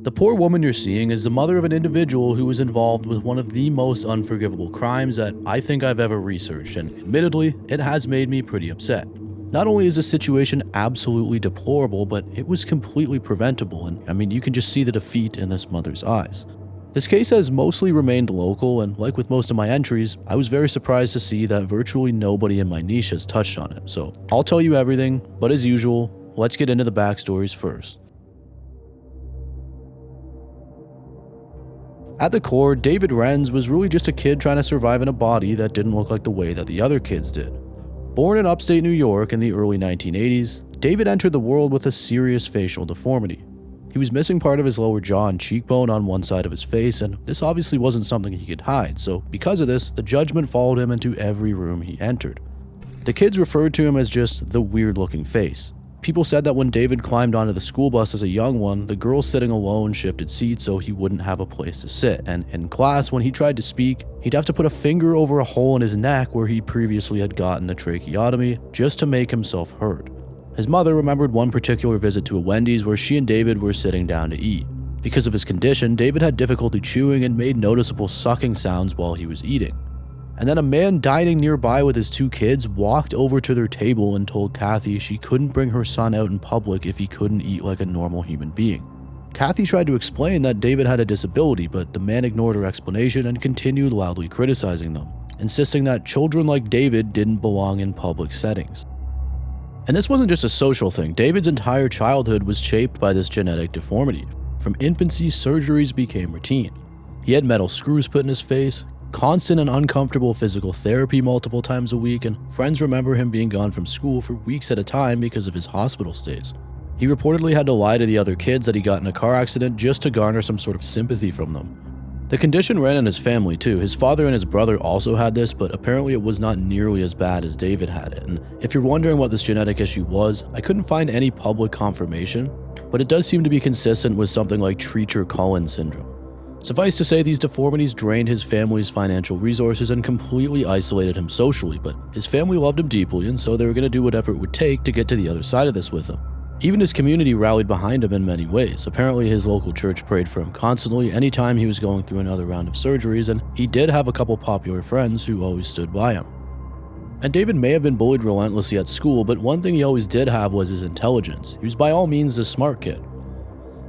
The poor woman you're seeing is the mother of an individual who was involved with one of the most unforgivable crimes that I think I've ever researched, and admittedly, it has made me pretty upset. Not only is the situation absolutely deplorable, but it was completely preventable, and you can just see the defeat in this mother's eyes. This case has mostly remained local, and like with most of my entries, I was very surprised to see that virtually nobody in my niche has touched on it. So I'll tell you everything, but as usual, let's get into the backstories first. At the core, David Renz was really just a kid trying to survive in a body that didn't look like the way that the other kids did. Born in upstate New York in the early 1980s, David entered the world with a serious facial deformity. He was missing part of his lower jaw and cheekbone on one side of his face, and this obviously wasn't something he could hide, so because of this, the judgment followed him into every room he entered. The kids referred to him as just the weird-looking face. People said that when David climbed onto the school bus as a young one, the girls sitting alone shifted seats so he wouldn't have a place to sit, and in class, when he tried to speak, he'd have to put a finger over a hole in his neck where he previously had gotten a tracheotomy just to make himself heard. His mother remembered one particular visit to a Wendy's where she and David were sitting down to eat. Because of his condition, David had difficulty chewing and made noticeable sucking sounds while he was eating. And then a man dining nearby with his two kids walked over to their table and told Kathy she couldn't bring her son out in public if he couldn't eat like a normal human being. Kathy tried to explain that David had a disability, but the man ignored her explanation and continued loudly criticizing them, insisting that children like David didn't belong in public settings. And this wasn't just a social thing. David's entire childhood was shaped by this genetic deformity. From infancy, surgeries became routine. He had metal screws put in his face, constant and uncomfortable physical therapy multiple times a week, and friends remember him being gone from school for weeks at a time because of his hospital stays. He reportedly had to lie to the other kids that he got in a car accident just to garner some sort of sympathy from them. The condition ran in his family too. His father and his brother also had this, but apparently it was not nearly as bad as David had it. And if you're wondering what this genetic issue was, I couldn't find any public confirmation, but it does seem to be consistent with something like Treacher-Collins syndrome. Suffice to say, these deformities drained his family's financial resources and completely isolated him socially, but his family loved him deeply, and so they were going to do whatever it would take to get to the other side of this with him. Even his community rallied behind him in many ways. Apparently, his local church prayed for him constantly anytime he was going through another round of surgeries, and he did have a couple popular friends who always stood by him. And David may have been bullied relentlessly at school, but one thing he always did have was his intelligence. He was by all means a smart kid.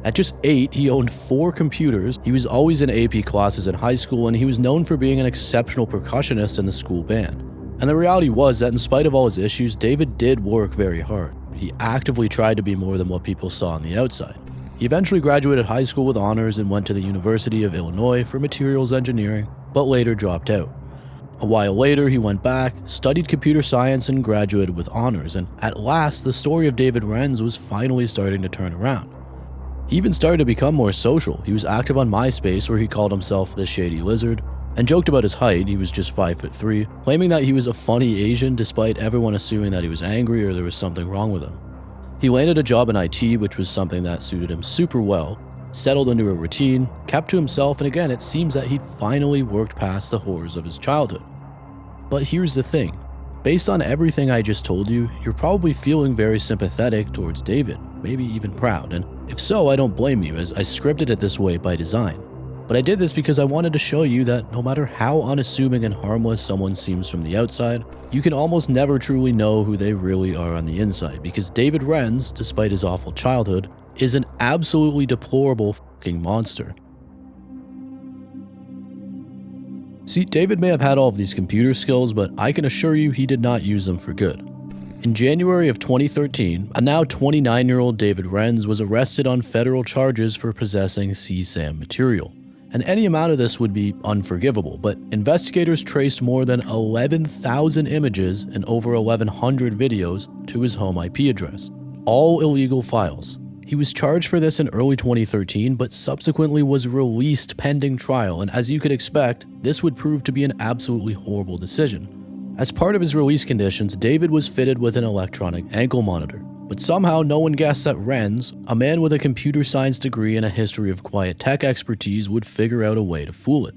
At just 8, he owned 4 computers, he was always in AP classes in high school, and he was known for being an exceptional percussionist in the school band. And the reality was that in spite of all his issues, David did work very hard. He actively tried to be more than what people saw on the outside. He eventually graduated high school with honors and went to the University of Illinois for materials engineering, but later dropped out. A while later, he went back, studied computer science, and graduated with honors, and at last, the story of David Renz was finally starting to turn around. He even started to become more social. He was active on MySpace, where he called himself the Shady Lizard, and joked about his height. He was just 5'3", claiming that he was a funny Asian despite everyone assuming that he was angry or there was something wrong with him. He landed a job in IT, which was something that suited him super well, settled into a routine, kept to himself, and again, it seems that he'd finally worked past the horrors of his childhood. But here's the thing. Based on everything I just told you, you're probably feeling very sympathetic towards David, maybe even proud, and if so, I don't blame you, as I scripted it this way by design. But I did this because I wanted to show you that no matter how unassuming and harmless someone seems from the outside, you can almost never truly know who they really are on the inside, because David Renz, despite his awful childhood, is an absolutely deplorable fucking monster. See, David may have had all of these computer skills, but I can assure you he did not use them for good. In January of 2013, a now 29-year-old David Renz was arrested on federal charges for possessing CSAM material. And any amount of this would be unforgivable, but investigators traced more than 11,000 images and over 1,100 videos to his home IP address. All illegal files. He was charged for this in early 2013, but subsequently was released pending trial, and as you could expect, this would prove to be an absolutely horrible decision. As part of his release conditions, David was fitted with an electronic ankle monitor, but somehow no one guessed that Renz, a man with a computer science degree and a history of quiet tech expertise, would figure out a way to fool it.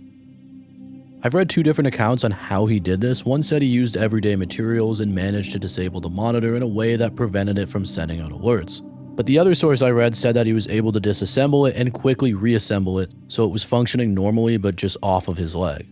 I've read 2 different accounts on how he did this. One said he used everyday materials and managed to disable the monitor in a way that prevented it from sending out alerts. But the other source I read said that he was able to disassemble it and quickly reassemble it, so it was functioning normally but just off of his leg.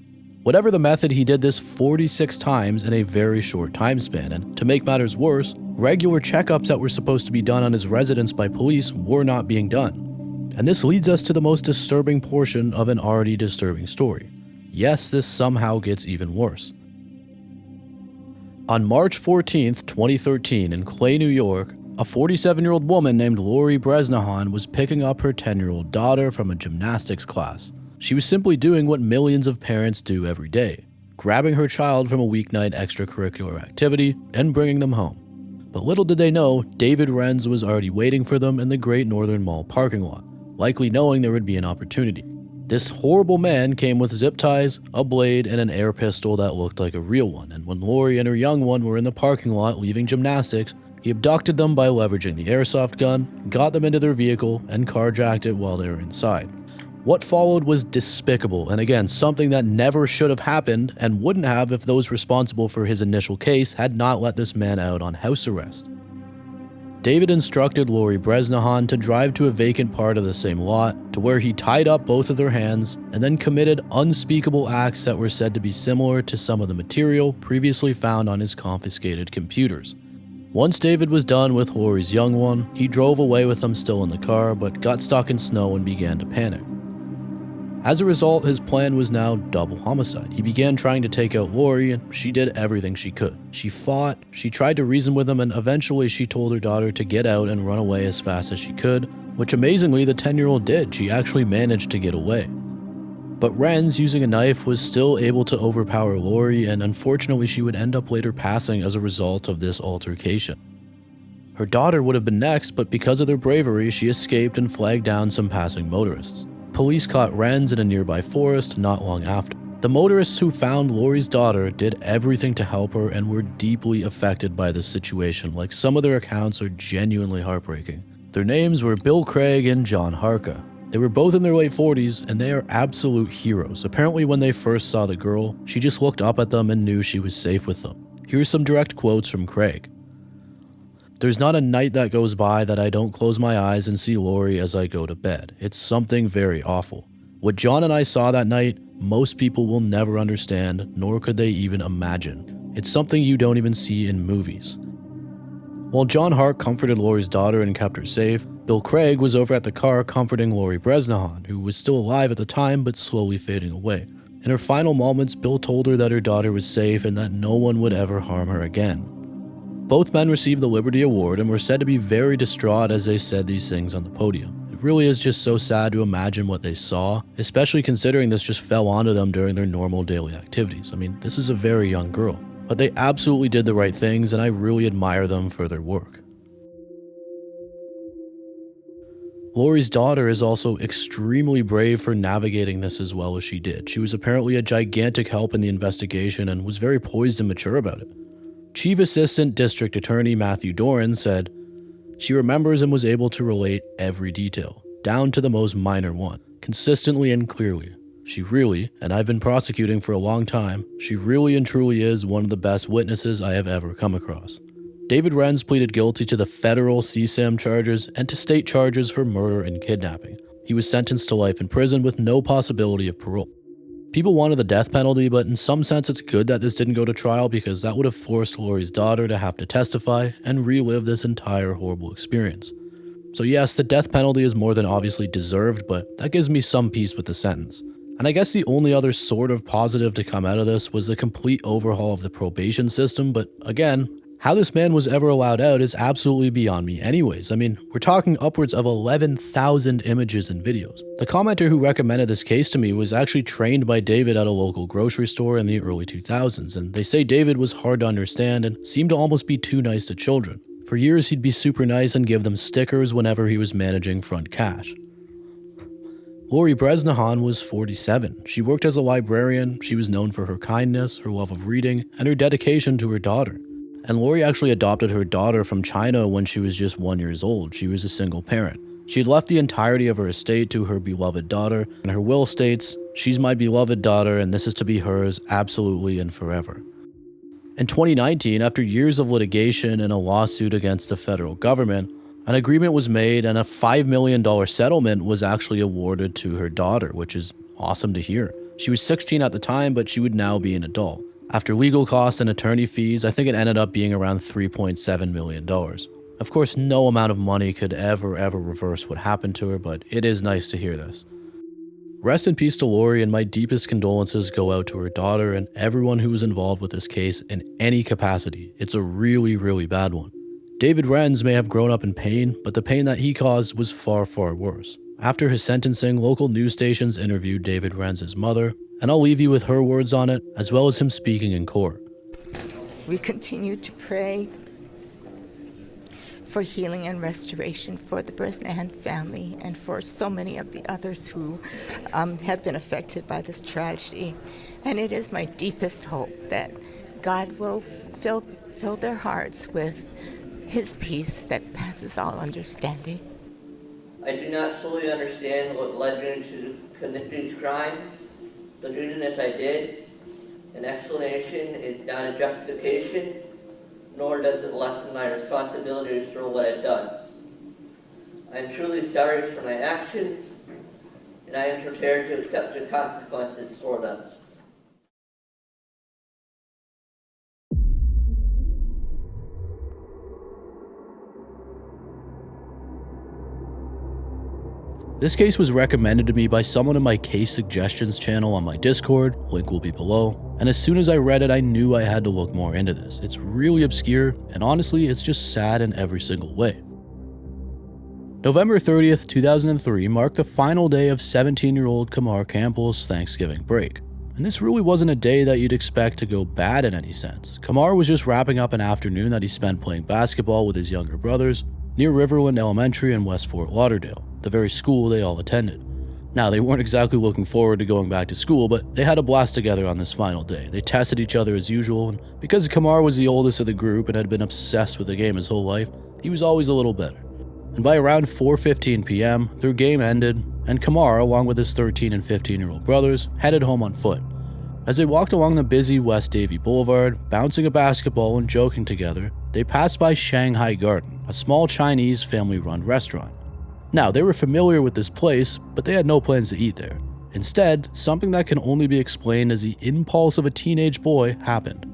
Whatever the method, he did this 46 times in a very short time span, and to make matters worse, regular checkups that were supposed to be done on his residence by police were not being done. And this leads us to the most disturbing portion of an already disturbing story. Yes, this somehow gets even worse. On March 14th, 2013, in Clay, New York, a 47-year-old woman named Lori Bresnahan was picking up her 10-year-old daughter from a gymnastics class. She was simply doing what millions of parents do every day, grabbing her child from a weeknight extracurricular activity and bringing them home. But little did they know, David Renz was already waiting for them in the Great Northern Mall parking lot, likely knowing there would be an opportunity. This horrible man came with zip ties, a blade, and an air pistol that looked like a real one, and when Lori and her young one were in the parking lot leaving gymnastics, he abducted them by leveraging the airsoft gun, got them into their vehicle, and carjacked it while they were inside. What followed was despicable, and again, something that never should have happened and wouldn't have if those responsible for his initial case had not let this man out on house arrest. David instructed Lori Bresnahan to drive to a vacant part of the same lot, to where he tied up both of their hands, and then committed unspeakable acts that were said to be similar to some of the material previously found on his confiscated computers. Once David was done with Lori's young one, he drove away with them still in the car, but got stuck in snow and began to panic. As a result, his plan was now double homicide. He began trying to take out Lori, and she did everything she could. She fought, she tried to reason with him, and eventually she told her daughter to get out and run away as fast as she could, which amazingly the 10-year-old did. She actually managed to get away. But Renz, using a knife, was still able to overpower Lori, and unfortunately she would end up later passing as a result of this altercation. Her daughter would have been next, but because of their bravery, she escaped and flagged down some passing motorists. Police caught Renz in a nearby forest not long after. The motorists who found Lori's daughter did everything to help her and were deeply affected by this situation, like some of their accounts are genuinely heartbreaking. Their names were Bill Craig and John Harka. They were both in their late 40s, and they are absolute heroes. Apparently when they first saw the girl, she just looked up at them and knew she was safe with them. Here are some direct quotes from Craig. "There's not a night that goes by that I don't close my eyes and see Lori as I go to bed. It's something very awful. What John and I saw that night, most people will never understand, nor could they even imagine. It's something you don't even see in movies." While John Hart comforted Lori's daughter and kept her safe, Bill Craig was over at the car comforting Lori Bresnahan, who was still alive at the time but slowly fading away. In her final moments, Bill told her that her daughter was safe and that no one would ever harm her again. Both men received the Liberty Award and were said to be very distraught as they said these things on the podium. It really is just so sad to imagine what they saw, especially considering this just fell onto them during their normal daily activities. I mean, this is a very young girl. But they absolutely did the right things, and I really admire them for their work. Lori's daughter is also extremely brave for navigating this as well as she did. She was apparently a gigantic help in the investigation and was very poised and mature about it. Chief Assistant District Attorney Matthew Doran said, "She remembers and was able to relate every detail, down to the most minor one, consistently and clearly. She really, and I've been prosecuting for a long time, she really and truly is one of the best witnesses I have ever come across." David Renz pleaded guilty to the federal CSAM charges and to state charges for murder and kidnapping. He was sentenced to life in prison with no possibility of parole. People wanted the death penalty, but in some sense it's good that this didn't go to trial because that would have forced Lori's daughter to have to testify and relive this entire horrible experience. So yes, the death penalty is more than obviously deserved, but that gives me some peace with the sentence. And I guess the only other sort of positive to come out of this was the complete overhaul of the probation system, but again, how this man was ever allowed out is absolutely beyond me anyways. I mean, we're talking upwards of 11,000 images and videos. The commenter who recommended this case to me was actually trained by David at a local grocery store in the early 2000s, and they say David was hard to understand and seemed to almost be too nice to children. For years he'd be super nice and give them stickers whenever he was managing front cash. Lori Bresnahan was 47. She worked as a librarian, she was known for her kindness, her love of reading, and her dedication to her daughter. And Lori actually adopted her daughter from China when she was just 1 year old. She was a single parent. She had left the entirety of her estate to her beloved daughter, and her will states, "She's my beloved daughter and this is to be hers absolutely and forever." In 2019, after years of litigation and a lawsuit against the federal government, An agreement was made and a $5 million settlement was actually awarded to her daughter, which is awesome to hear. She was 16 at the time, but she would now be an adult. After legal costs and attorney fees, I think it ended up being around $3.7 million. Of course, no amount of money could ever reverse what happened to her, but it is nice to hear this. Rest in peace to Lori, and my deepest condolences go out to her daughter and everyone who was involved with this case in any capacity. It's a really bad one. David Renz may have grown up in pain, but the pain that he caused was far worse. After his sentencing, local news stations interviewed David Renz's mother, and I'll leave you with her words on it, as well as him speaking in court. We continue to pray for healing and restoration for the Bresnahan family and for so many of the others who have been affected by this tragedy. And it is my deepest hope that God will fill their hearts with His peace that passes all understanding. I do not fully understand what led me to commit these crimes. The reason is I did. An explanation is not a justification, nor does it lessen my responsibilities for what I've done. I am truly sorry for my actions, and I am prepared to accept the consequences for them. This case was recommended to me by someone in my case suggestions channel on my Discord, link will be below, and as soon as I read it I knew I had to look more into this. It's really obscure, and honestly it's just sad in every single way. November 30th, 2003 marked the final day of 17-year-old Kamar Campbell's Thanksgiving break. And this really wasn't a day that you'd expect to go bad in any sense. Kamar was just wrapping up an afternoon that he spent playing basketball with his younger brothers near Riverland Elementary in West Fort Lauderdale, the very school they all attended. Now, they weren't exactly looking forward to going back to school, but they had a blast together on this final day. They tested each other as usual, and because Kamar was the oldest of the group and had been obsessed with the game his whole life, he was always a little better. And by around 4:15 p.m., their game ended, and Kamar, along with his 13 and 15-year-old brothers, headed home on foot. As they walked along the busy West Davie Boulevard, bouncing a basketball and joking together, they passed by Shanghai Garden, a small Chinese family-run restaurant. Now, they were familiar with this place, but they had no plans to eat there. Instead, something that can only be explained as the impulse of a teenage boy happened.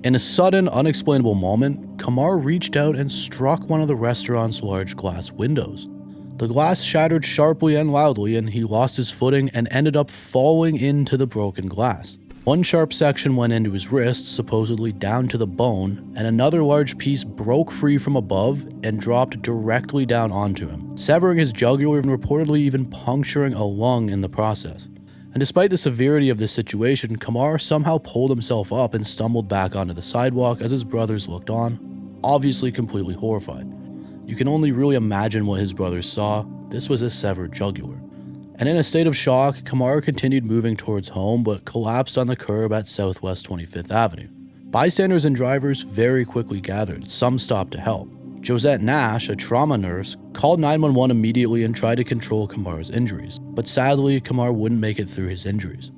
In a sudden, unexplainable moment, Kamar reached out and struck one of the restaurant's large glass windows. The glass shattered sharply and loudly, and he lost his footing and ended up falling into the broken glass. One sharp section went into his wrist, supposedly down to the bone, and another large piece broke free from above and dropped directly down onto him, severing his jugular and reportedly even puncturing a lung in the process. And despite the severity of this situation, Kamar somehow pulled himself up and stumbled back onto the sidewalk as his brothers looked on, obviously completely horrified. You can only really imagine what his brothers saw. This was a severed jugular. And in a state of shock, Kamar continued moving towards home but collapsed on the curb at Southwest 25th Avenue. Bystanders and drivers very quickly gathered. Some stopped to help. Josette Nash, a trauma nurse, called 911 immediately and tried to control Kamar's injuries. But sadly, Kamar wouldn't make it through his injuries.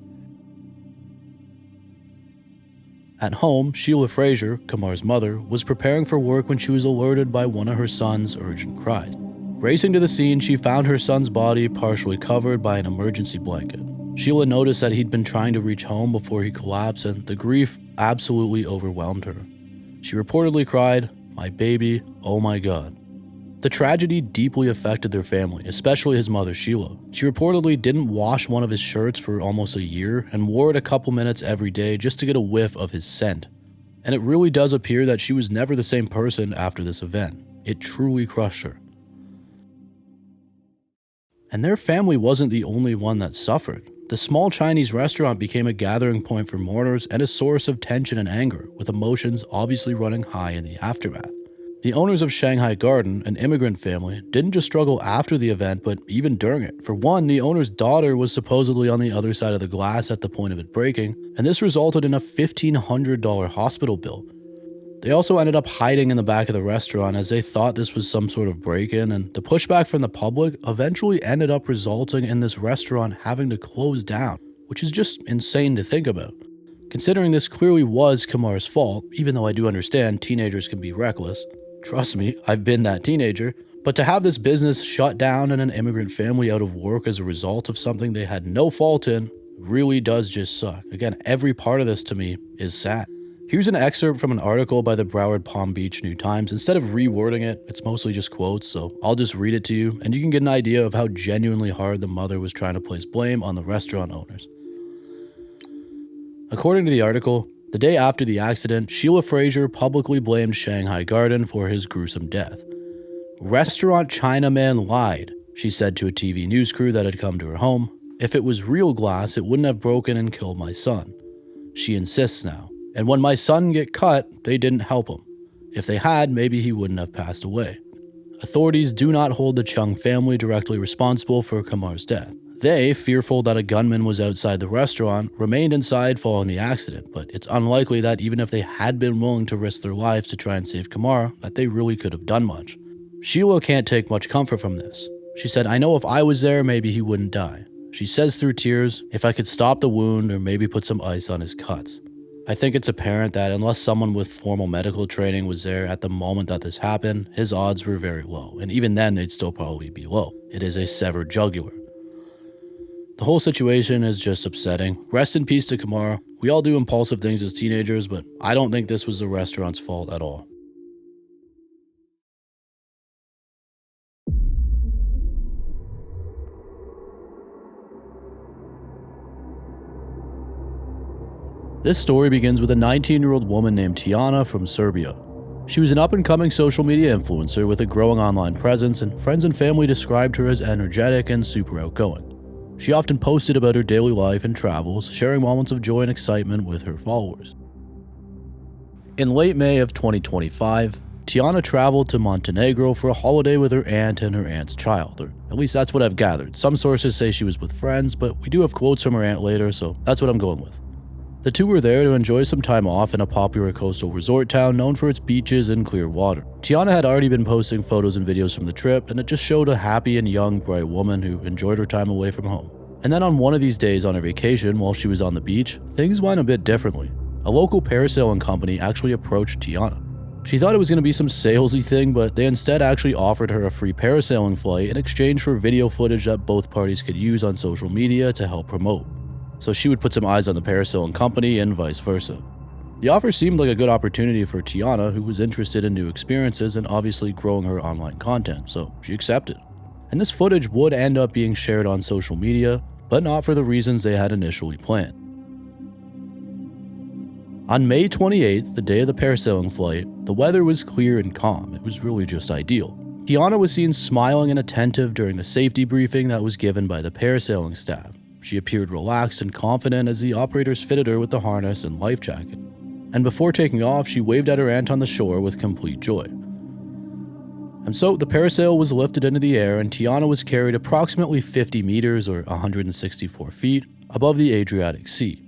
At home, Sheila Frazier, Kamar's mother, was preparing for work when she was alerted by one of her son's urgent cries. Racing to the scene, she found her son's body partially covered by an emergency blanket. Sheila noticed that he'd been trying to reach home before he collapsed, and the grief absolutely overwhelmed her. She reportedly cried, "My baby, oh my God." The tragedy deeply affected their family, especially his mother, Sheila. She reportedly didn't wash one of his shirts for almost a year and wore it a couple minutes every day just to get a whiff of his scent. And it really does appear that she was never the same person after this event. It truly crushed her. And their family wasn't the only one that suffered. The small Chinese restaurant became a gathering point for mourners and a source of tension and anger, with emotions obviously running high in the aftermath. The owners of Shanghai Garden, an immigrant family, didn't just struggle after the event, but even during it. For one, the owner's daughter was supposedly on the other side of the glass at the point of it breaking, and this resulted in a $1,500 hospital bill. They also ended up hiding in the back of the restaurant as they thought this was some sort of break-in, and the pushback from the public eventually ended up resulting in this restaurant having to close down, which is just insane to think about. Considering this clearly was Kamar's fault, even though I do understand teenagers can be reckless. Trust me, I've been that teenager. But to have this business shut down and an immigrant family out of work as a result of something they had no fault in really does just suck. Again, every part of this to me is sad. Here's an excerpt from an article by the Broward Palm Beach New Times. Instead of rewording it, it's mostly just quotes, so I'll just read it to you, and you can get an idea of how genuinely hard the mother was trying to place blame on the restaurant owners. According to the article, the day after the accident, Sheila Fraser publicly blamed Shanghai Garden for his gruesome death. "Restaurant Chinaman lied," she said to a TV news crew that had come to her home. "If it was real glass, it wouldn't have broken and killed my son. She insists now. And when my son get cut, they didn't help him. If they had, maybe he wouldn't have passed away." Authorities do not hold the Chung family directly responsible for Kamar's death. They, fearful that a gunman was outside the restaurant, remained inside following the accident, but it's unlikely that even if they had been willing to risk their lives to try and save Kamar, that they really could have done much. Sheila can't take much comfort from this. She said, "I know if I was there, maybe he wouldn't die." She says through tears, "If I could stop the wound or maybe put some ice on his cuts." I think it's apparent that unless someone with formal medical training was there at the moment that this happened, his odds were very low, and even then they'd still probably be low. It is a severed jugular. The whole situation is just upsetting. Rest in peace to Kamar. We all do impulsive things as teenagers, but I don't think this was the restaurant's fault at all. This story begins with a 19-year-old woman named Tiana from Serbia. She was an up-and-coming social media influencer with a growing online presence, and friends and family described her as energetic and super outgoing. She often posted about her daily life and travels, sharing moments of joy and excitement with her followers. In late May of 2025, Tiana traveled to Montenegro for a holiday with her aunt and her aunt's child, or at least that's what I've gathered. Some sources say she was with friends, but we do have quotes from her aunt later, so that's what I'm going with. The two were there to enjoy some time off in a popular coastal resort town known for its beaches and clear water. Tiana had already been posting photos and videos from the trip, and it just showed a happy and young, bright woman who enjoyed her time away from home. And then on one of these days on her vacation, while she was on the beach, things went a bit differently. A local parasailing company actually approached Tiana. She thought it was going to be some salesy thing, but they instead actually offered her a free parasailing flight in exchange for video footage that both parties could use on social media to help promote. So she would put some eyes on the parasailing company and vice versa. The offer seemed like a good opportunity for Tiana, who was interested in new experiences and obviously growing her online content, so she accepted. And this footage would end up being shared on social media, but not for the reasons they had initially planned. On May 28th, the day of the parasailing flight, the weather was clear and calm. It was really just ideal. Tiana was seen smiling and attentive during the safety briefing that was given by the parasailing staff. She appeared relaxed and confident as the operators fitted her with the harness and life jacket. And before taking off, she waved at her aunt on the shore with complete joy. And so the parasail was lifted into the air and Tiana was carried approximately 50 meters or 164 feet above the Adriatic Sea.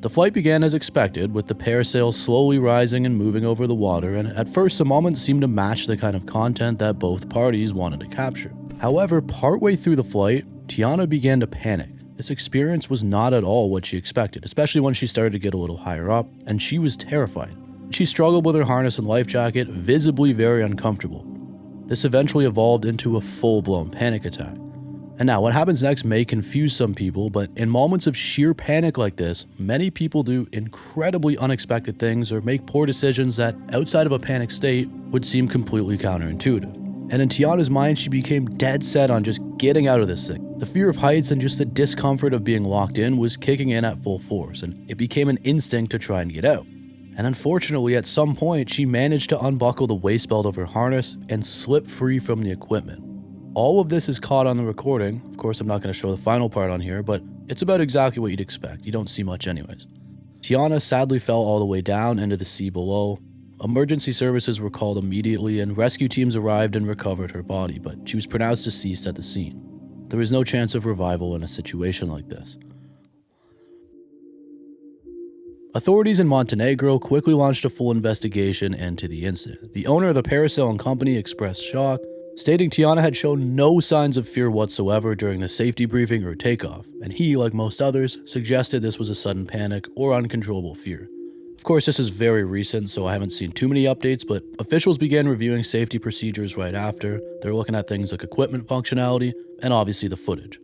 The flight began as expected, with the parasail slowly rising and moving over the water, and at first the moment seemed to match the kind of content that both parties wanted to capture. However, partway through the flight, Tiana began to panic. This experience was not at all what she expected, especially when she started to get a little higher up, and she was terrified. She struggled with her harness and life jacket, visibly very uncomfortable. This eventually evolved into a full-blown panic attack. And now, what happens next may confuse some people, but in moments of sheer panic like this, many people do incredibly unexpected things or make poor decisions that, outside of a panic state, would seem completely counterintuitive. And in Tiana's mind, she became dead set on just getting out of this thing. The fear of heights and just the discomfort of being locked in was kicking in at full force, and it became an instinct to try and get out. And unfortunately, at some point, she managed to unbuckle the waist belt of her harness and slip free from the equipment. All of this is caught on the recording. Of course, I'm not going to show the final part on here, but it's about exactly what you'd expect. You don't see much anyways. Tiana sadly fell all the way down into the sea below. Emergency services were called immediately and rescue teams arrived and recovered her body, but she was pronounced deceased at the scene. There was no chance of revival in a situation like this. Authorities in Montenegro quickly launched a full investigation into the incident. The owner of the parasailing company expressed shock, stating Tiana had shown no signs of fear whatsoever during the safety briefing or takeoff, and he, like most others, suggested this was a sudden panic or uncontrollable fear. Of course, this is very recent, so I haven't seen too many updates, but officials began reviewing safety procedures right after. They're looking at things like equipment functionality and obviously the footage.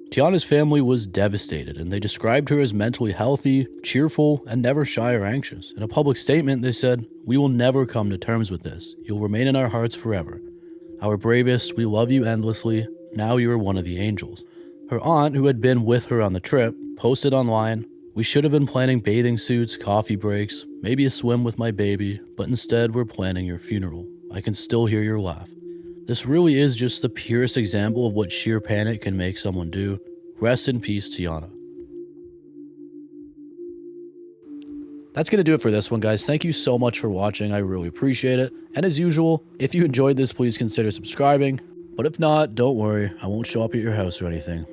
Tiana's family was devastated, and they described her as mentally healthy, cheerful, and never shy or anxious. In a public statement, they said, "We will never come to terms with this. You'll remain in our hearts forever. Our bravest, we love you endlessly. Now you are one of the angels." Her aunt, who had been with her on the trip, posted online, "We should have been planning bathing suits, coffee breaks, maybe a swim with my baby, but instead we're planning your funeral. I can still hear your laugh." This really is just the purest example of what sheer panic can make someone do. Rest in peace, Tiana. That's going to do it for this one, guys. Thank you so much for watching. I really appreciate it. And as usual, if you enjoyed this, please consider subscribing. But if not, don't worry. I won't show up at your house or anything.